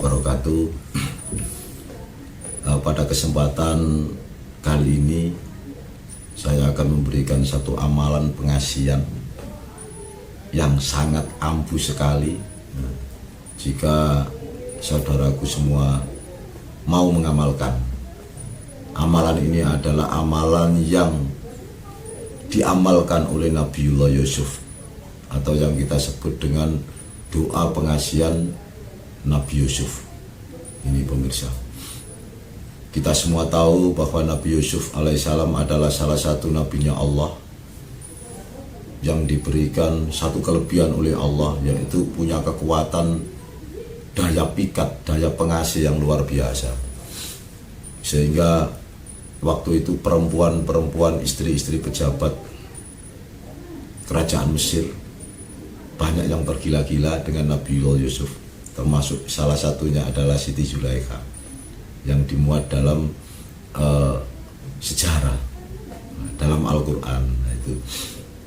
Wabarakatuh. Pada kesempatan kali ini saya akan memberikan satu amalan pengasihan yang sangat ampuh sekali. Jika saudaraku semua mau mengamalkan, amalan ini adalah amalan yang diamalkan oleh Nabiullah Yusuf, atau yang kita sebut dengan doa pengasihan Nabi Yusuf. Ini pemirsa, kita semua tahu bahwa Nabi Yusuf alaihissalam adalah salah satu nabinya Allah yang diberikan satu kelebihan oleh Allah, yaitu punya kekuatan daya pikat, daya pengasih yang luar biasa. Sehingga waktu itu perempuan-perempuan, istri-istri pejabat kerajaan Mesir banyak yang tergila-gila dengan Nabiullah Yusuf, termasuk salah satunya adalah Siti Zulaikha yang dimuat dalam sejarah dalam Al-Quran. Nah, itu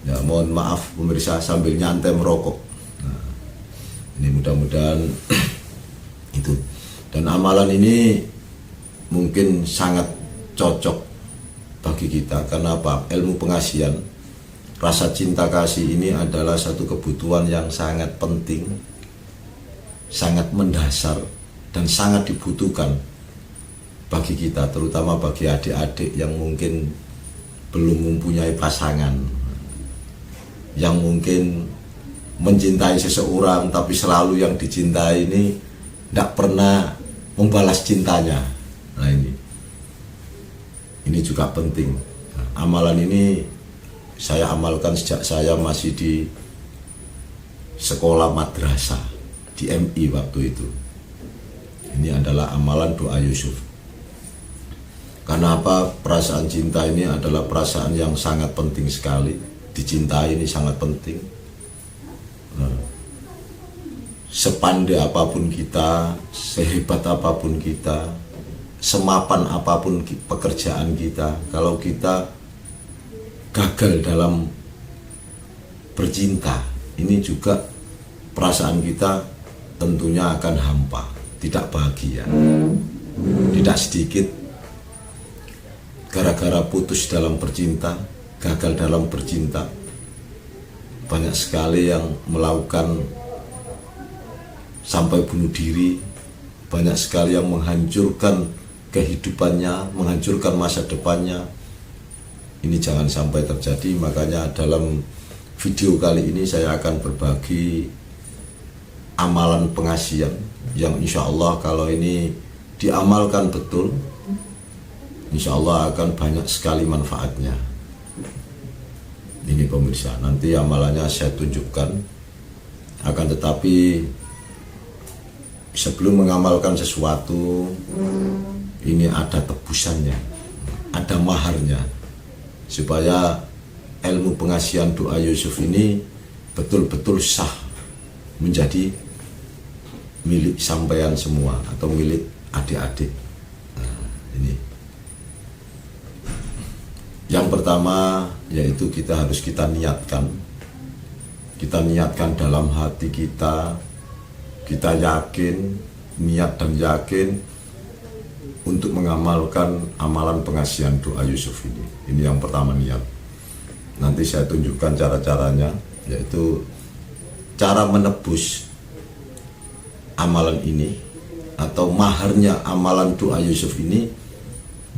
ya, mohon maaf pemirsa sambil nyantai merokok. Nah, ini mudah-mudahan itu. Dan amalan ini mungkin sangat cocok bagi kita. Karena apa? Ilmu pengasihan, rasa cinta kasih ini adalah satu kebutuhan yang sangat penting, sangat mendasar, dan sangat dibutuhkan bagi kita, terutama bagi adik-adik yang mungkin belum mempunyai pasangan, yang mungkin mencintai seseorang tapi selalu yang dicintai ini tidak pernah membalas cintanya. Nah, ini juga penting. Amalan ini saya amalkan sejak saya masih di sekolah madrasah di MI waktu itu. Ini adalah amalan doa Yusuf. Karena apa? Perasaan cinta ini adalah perasaan yang sangat penting sekali. Dicintai ini sangat penting. Sepandai apapun kita, sehebat apapun kita, semapan apapun pekerjaan kita, kalau kita gagal dalam bercinta, ini juga perasaan kita tentunya akan hampa, tidak bahagia. Tidak sedikit gara-gara putus dalam bercinta, gagal dalam bercinta, banyak sekali yang melakukan sampai bunuh diri, banyak sekali yang menghancurkan kehidupannya, menghancurkan masa depannya. Ini jangan sampai terjadi. Makanya dalam video kali ini saya akan berbagi amalan pengasihan yang insya Allah kalau ini diamalkan betul, insya Allah akan banyak sekali manfaatnya. Ini pemirsa, nanti amalannya saya tunjukkan. Akan tetapi sebelum mengamalkan sesuatu, ini ada tebusannya, ada maharnya, supaya ilmu pengasihan doa Yusuf ini betul-betul sah menjadi milik sampean semua atau milik adik-adik. Nah, ini yang pertama, yaitu kita harus niatkan dalam hati kita yakin, niat dan yakin untuk mengamalkan amalan pengasihan doa Yusuf ini. Ini yang pertama, niat. Nanti saya tunjukkan cara-caranya, yaitu cara menebus amalan ini atau maharnya amalan doa Yusuf ini.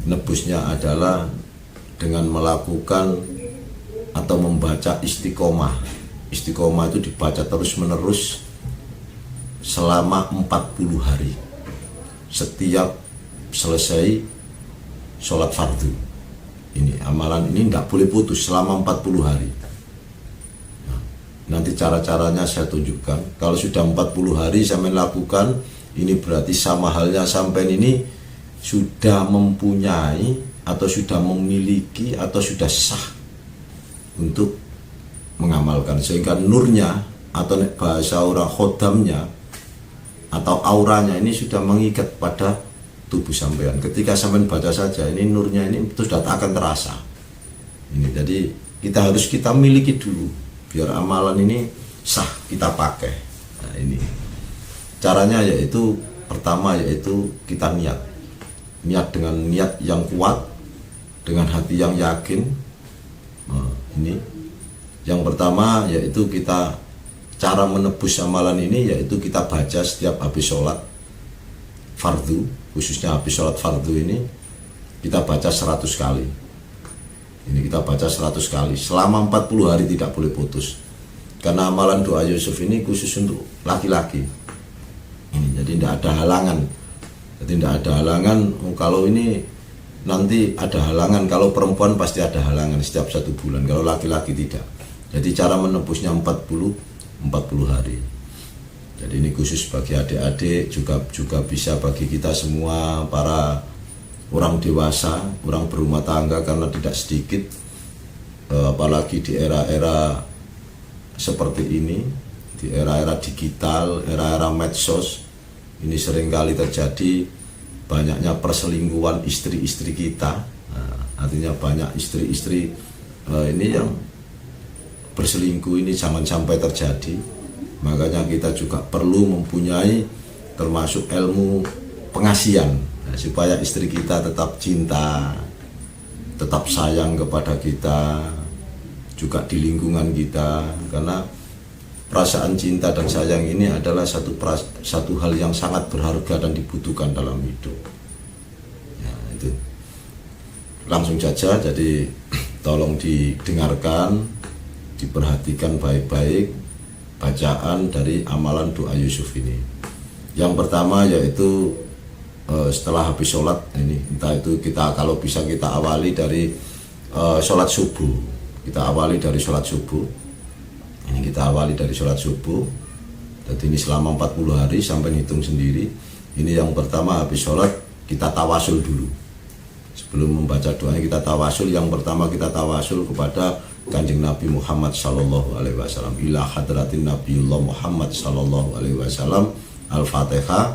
Nebusnya adalah dengan melakukan atau membaca istiqomah. Istiqomah itu dibaca terus-menerus selama 40 hari setiap selesai sholat fardu. Ini amalan ini tidak boleh putus selama 40 hari. Nah, nanti cara-caranya saya tunjukkan. Kalau sudah 40 hari sampai lakukan, ini berarti sama halnya sampai ini sudah mempunyai atau sudah memiliki atau sudah sah untuk mengamalkan, sehingga nurnya atau bahasa orang khodamnya atau auranya ini sudah mengikat pada tubuh sampean. Ketika sampean baca saja, ini nurnya ini sudah akan terasa. Ini jadi kita miliki dulu biar amalan ini sah kita pakai. Nah, ini caranya yaitu pertama yaitu kita niat dengan niat yang kuat, dengan hati yang yakin. Ini yang pertama, yaitu kita cara menebus amalan ini yaitu kita baca setiap habis sholat fardu, khususnya habis sholat fardu ini kita baca 100 kali. Ini kita baca 100 kali selama 40 hari, tidak boleh putus. Karena amalan doa Yusuf ini khusus untuk laki-laki. Jadi tidak ada halangan. Jadi tidak ada halangan. Kalau ini nanti ada halangan, kalau perempuan pasti ada halangan setiap 1 bulan. Kalau laki-laki tidak. Jadi cara menebusnya 40 hari. Jadi ini khusus bagi adik-adik, juga bisa bagi kita semua para orang dewasa, orang berumah tangga, karena tidak sedikit apalagi di era-era seperti ini, di era-era digital, era-era medsos, ini seringkali terjadi banyaknya perselingkuhan istri-istri kita. Artinya banyak istri-istri ini yang berselingkuh, ini jangan sampai terjadi. Makanya kita juga perlu mempunyai termasuk ilmu pengasihan, supaya istri kita tetap cinta, tetap sayang kepada kita, juga di lingkungan kita. Karena perasaan cinta dan sayang ini adalah satu hal yang sangat berharga dan dibutuhkan dalam hidup. Ya, itu langsung saja. Jadi tolong didengarkan, diperhatikan baik-baik bacaan dari amalan doa Yusuf ini. Yang pertama yaitu setelah habis sholat ini, entah itu kita kalau bisa kita awali dari sholat subuh. Kita awali dari sholat subuh. Ini kita awali dari sholat subuh. Jadi ini selama 40 hari sampai hitung sendiri. Ini yang pertama, habis sholat kita tawasul dulu. Sebelum membaca doanya kita tawasul. Yang pertama kita tawasul kepada Kanjeng Nabi Muhammad sallallahu alaihi wasallam. Ila hadratin Nabiullah Muhammad sallallahu alaihi wasallam. Al-Fatihah.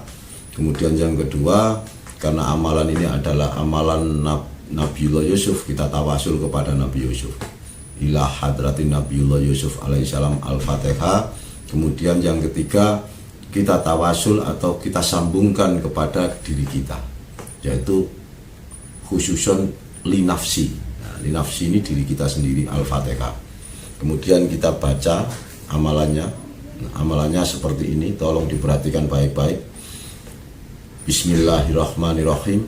Kemudian yang kedua, karena amalan ini adalah amalan Nabiullah Yusuf, kita tawasul kepada Nabi Yusuf. Ila hadratin Nabiullah Yusuf alaihissalam. Al-Fatihah. Kemudian yang ketiga, kita tawasul atau kita sambungkan kepada diri kita, yaitu khususon linafsi. Linafsi ini diri kita sendiri, Al-Fatihah. Kemudian kita baca amalannya. Amalannya seperti ini, tolong diperhatikan baik-baik. Bismillahirrahmanirrahim.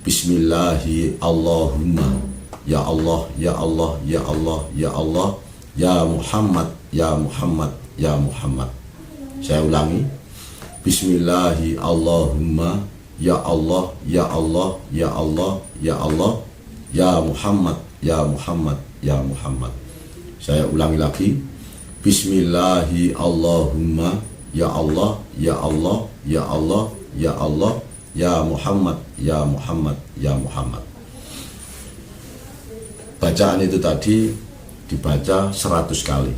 Bismillahi Allahumma, ya Allah, ya Allah, ya Allah, ya Allah, ya Muhammad, ya Muhammad, ya Muhammad. Saya ulangi. Bismillahi Allahumma, ya Allah, ya Allah, ya Allah, ya Allah, ya Muhammad, ya Muhammad, ya Muhammad. Saya ulangi lagi. Bismillahi Allahumma, ya Allah, ya Allah, ya Allah, ya Allah, ya Muhammad, ya Muhammad, ya Muhammad. Bacaan itu tadi dibaca 100 kali.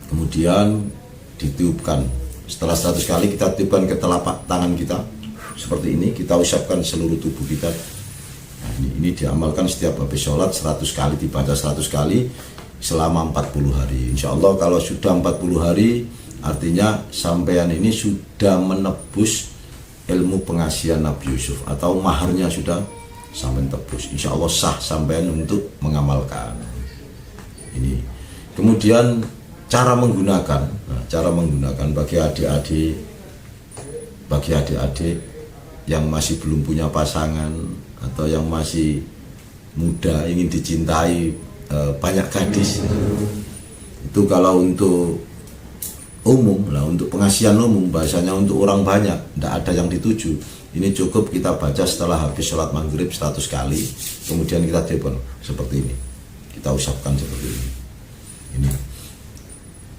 Kemudian ditiupkan. Setelah 100 kali kita tiupkan ke telapak tangan kita seperti ini, kita usapkan seluruh tubuh kita. Nah, ini diamalkan setiap habis sholat 100 kali, dibaca 100 kali selama 40 hari. Insya Allah kalau sudah 40 hari, artinya sampean ini sudah menebus ilmu pengasihan Nabi Yusuf, atau maharnya sudah sampai tebus. Insya Allah sah sampean untuk mengamalkan ini. Kemudian cara menggunakan, bagi adik-adik yang masih belum punya pasangan atau yang masih muda ingin dicintai banyak gadis, itu kalau untuk umum lah, untuk pengasihan umum, bahasanya untuk orang banyak, tidak ada yang dituju. Ini cukup kita baca setelah habis sholat maghrib 100 kali, kemudian kita telepon seperti ini, kita usapkan seperti ini. Ini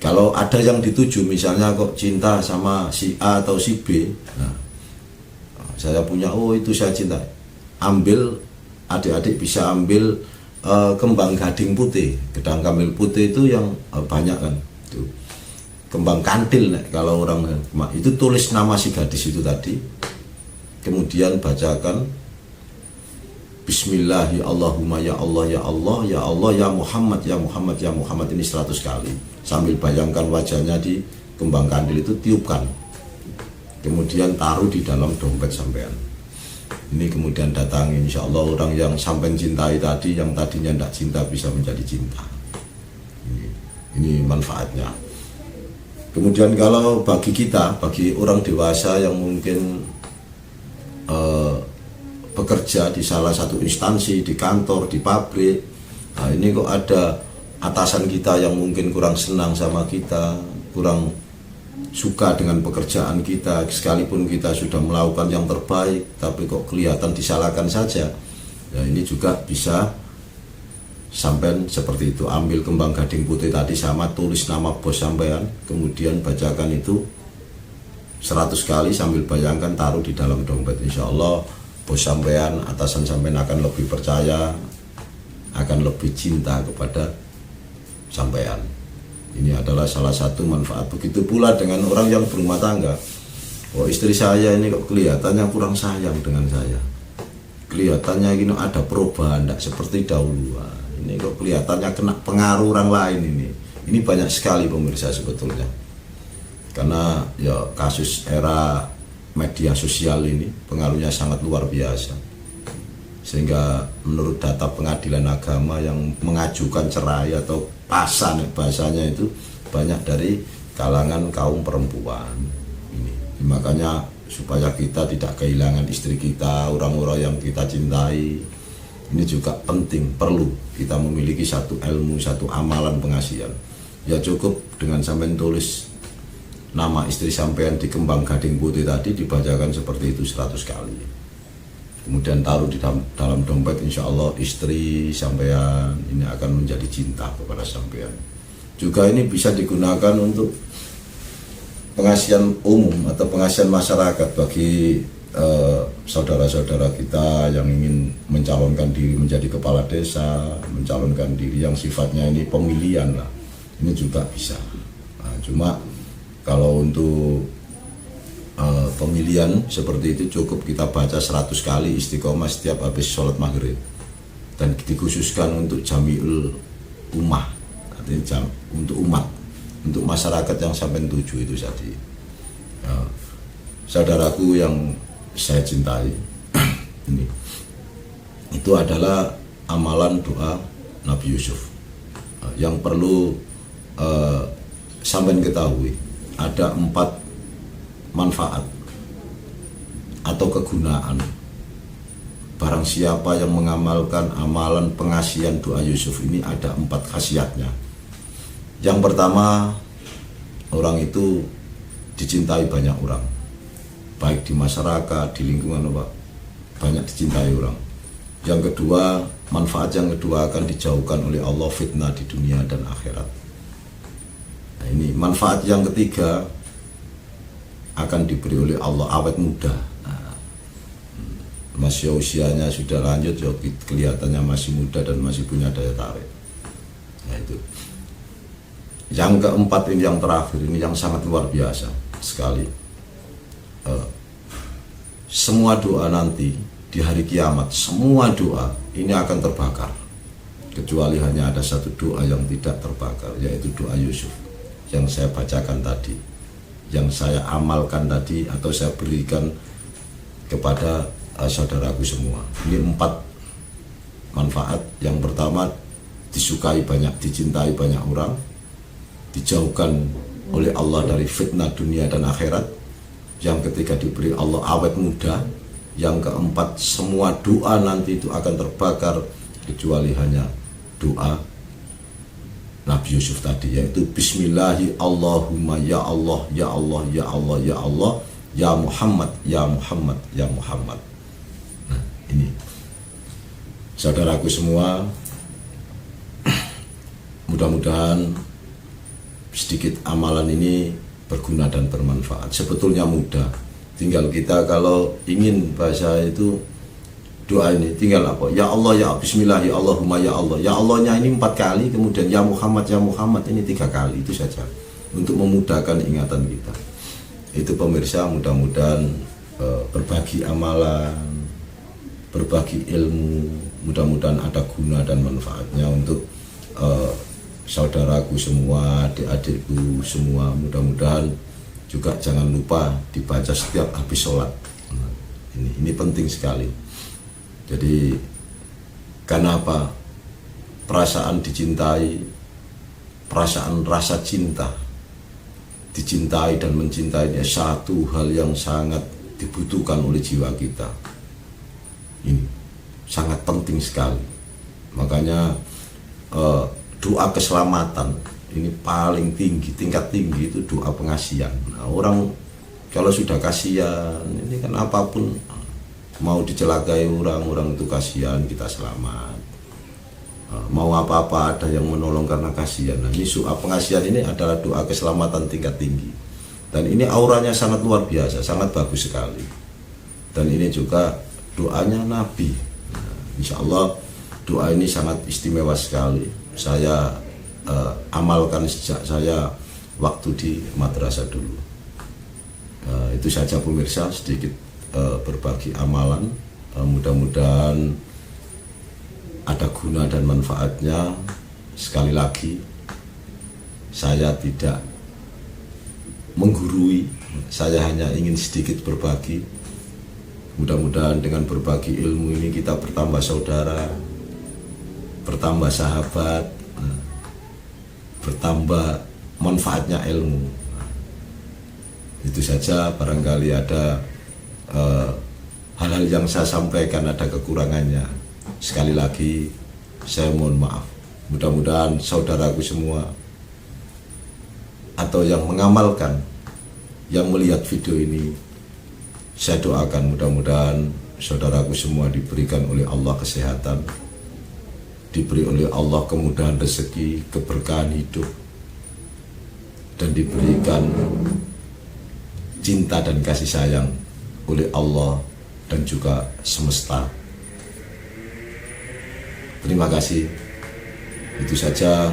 kalau ada yang dituju, misalnya kok cinta sama si A atau si B, nah, saya punya, oh itu saya cinta, ambil, adik-adik bisa ambil kembang gading putih, gedang kamil putih itu yang banyak kan, tuh kembang kantil kalau orang itu, tulis nama si gadis itu tadi, kemudian bacakan Bismillahi Allahumma, ya Allah, ya Allah, ya Allah, ya Muhammad, ya Muhammad, ya Muhammad, ini 100 kali sambil bayangkan wajahnya di kembang kandil itu, tiupkan kemudian taruh di dalam dompet sampean. Ini kemudian datangi, insya Allah orang yang sampean cintai tadi, yang tadinya tidak cinta bisa menjadi cinta. Ini manfaatnya. Kemudian kalau bagi kita, bagi orang dewasa yang mungkin bekerja di salah satu instansi, di kantor, di pabrik, nah ini kok ada atasan kita yang mungkin kurang senang sama kita, kurang suka dengan pekerjaan kita, sekalipun kita sudah melakukan yang terbaik tapi kok kelihatan disalahkan saja. Ya ini juga bisa sampean seperti itu, ambil kembang gading putih tadi sama, tulis nama bos sampean, kemudian bacakan itu 100 kali sambil bayangkan taruh di dalam dompet. Insya Allah bos sampean, atasan sampean akan lebih percaya, akan lebih cinta kepada sampean. Ini adalah salah satu manfaat. Begitu pula dengan orang yang berumah tangga. Oh, istri saya ini kok kelihatannya kurang sayang dengan saya, kelihatannya gini ada perubahan, tidak seperti dahulu. Ini kok kelihatannya kena pengaruh orang lain ini. Ini banyak sekali pemirsa sebetulnya. Karena ya kasus era media sosial ini pengaruhnya sangat luar biasa. Sehingga menurut data pengadilan agama yang mengajukan cerai atau pasan bahasanya itu banyak dari kalangan kaum perempuan. Ini makanya supaya kita tidak kehilangan istri kita, orang-orang yang kita cintai, ini juga penting, perlu kita memiliki satu ilmu, satu amalan pengasihan. Ya cukup dengan sampean tulis nama istri sampean di kembang gading putih tadi, dibacakan seperti itu 100 kali. Kemudian taruh di dalam dompet, insya Allah istri sampean ini akan menjadi cinta kepada sampean. Juga ini bisa digunakan untuk pengasihan umum atau pengasihan masyarakat bagi saudara-saudara kita yang ingin mencalonkan diri menjadi kepala desa, mencalonkan diri yang sifatnya ini pemilihan lah. Ini juga bisa. Nah, cuma kalau untuk pemilihan seperti itu cukup kita baca 100 kali istiqomah setiap habis sholat maghrib, dan dikhususkan untuk jamiul ummah, artinya untuk umat, untuk masyarakat yang sampai 7 itu tadi. Saudaraku yang saya cintai, ini itu adalah amalan doa Nabi Yusuf yang perlu sampai ketahui. Ada 4 manfaat atau kegunaan barang siapa yang mengamalkan amalan pengasihan doa Yusuf ini. Ada 4 khasiatnya. Yang pertama, orang itu dicintai banyak orang, baik di masyarakat, di lingkungan, banyak dicintai orang. Yang kedua, manfaat yang kedua akan dijauhkan oleh Allah fitnah di dunia dan akhirat. Nah, ini manfaat yang ketiga, akan diberi oleh Allah awet muda. Nah, masih usianya sudah lanjut, ya kelihatannya masih muda dan masih punya daya tarik. Nah, itu. Yang keempat ini, yang terakhir ini yang sangat luar biasa sekali. Semua doa nanti di hari kiamat, semua doa ini akan terbakar, kecuali hanya ada satu doa yang tidak terbakar, yaitu doa Yusuf yang saya bacakan tadi, yang saya amalkan tadi atau saya berikan kepada saudaraku semua. Ini 4 manfaat. Yang pertama, disukai banyak, dicintai banyak orang, dijauhkan oleh Allah dari fitnah dunia dan akhirat. Yang ketiga, diberi Allah awet muda. Yang keempat, semua doa nanti itu akan terbakar, kecuali hanya doa Nabi Yusuf tadi, yaitu Bismillahi Allahumma ya Allah ya Allah ya Allah ya Allah ya Muhammad ya Muhammad ya Muhammad. Nah, ini saudaraku semua, mudah-mudahan sedikit amalan ini berguna dan bermanfaat. Sebetulnya mudah, tinggal kita kalau ingin bahasa itu doa ini tinggal apa? Ya Allah ya Bismillah ya Allahumma ya Allah. Ya Allahnya ini 4 kali, kemudian ya Muhammad ini 3 kali, itu saja untuk memudahkan ingatan kita. Itu pemirsa, mudah-mudahan berbagi amalan, berbagi ilmu, mudah-mudahan ada guna dan manfaatnya untuk saudaraku semua, adik-adikku semua. Mudah-mudahan juga jangan lupa dibaca setiap habis sholat. Nah, ini penting sekali. Jadi karena apa? Perasaan dicintai, perasaan rasa cinta, dicintai dan mencintai ini satu hal yang sangat dibutuhkan oleh jiwa kita. Ini sangat penting sekali. Makanya doa keselamatan ini paling tinggi, tingkat tinggi itu doa pengasihan. Nah, orang kalau sudah kasihan, ini kan apapun mau dicelakai orang itu kasihan, kita selamat. Mau apa-apa ada yang menolong karena kasihan. Nah, ini doa pengasihan ini adalah doa keselamatan tingkat tinggi. Dan ini auranya sangat luar biasa, sangat bagus sekali. Dan ini juga doanya Nabi. Nah, insya Allah doa ini sangat istimewa sekali. Saya amalkan sejak saya waktu di madrasah dulu. Itu saja pemirsa, sedikit berbagi amalan. Mudah-mudahan ada guna dan manfaatnya. Sekali lagi, saya tidak menggurui, saya hanya ingin sedikit berbagi. Mudah-mudahan dengan berbagi ilmu ini kita bertambah saudara, bertambah sahabat, bertambah manfaatnya ilmu. Itu saja, barangkali ada hal-hal yang saya sampaikan ada kekurangannya. Sekali lagi saya mohon maaf. Mudah-mudahan saudaraku semua atau yang mengamalkan, yang melihat video ini, saya doakan mudah-mudahan saudaraku semua diberikan oleh Allah kesehatan, diberi oleh Allah kemudahan rezeki, keberkahan hidup, dan diberikan cinta dan kasih sayang oleh Allah dan juga semesta. Terima kasih. Itu saja.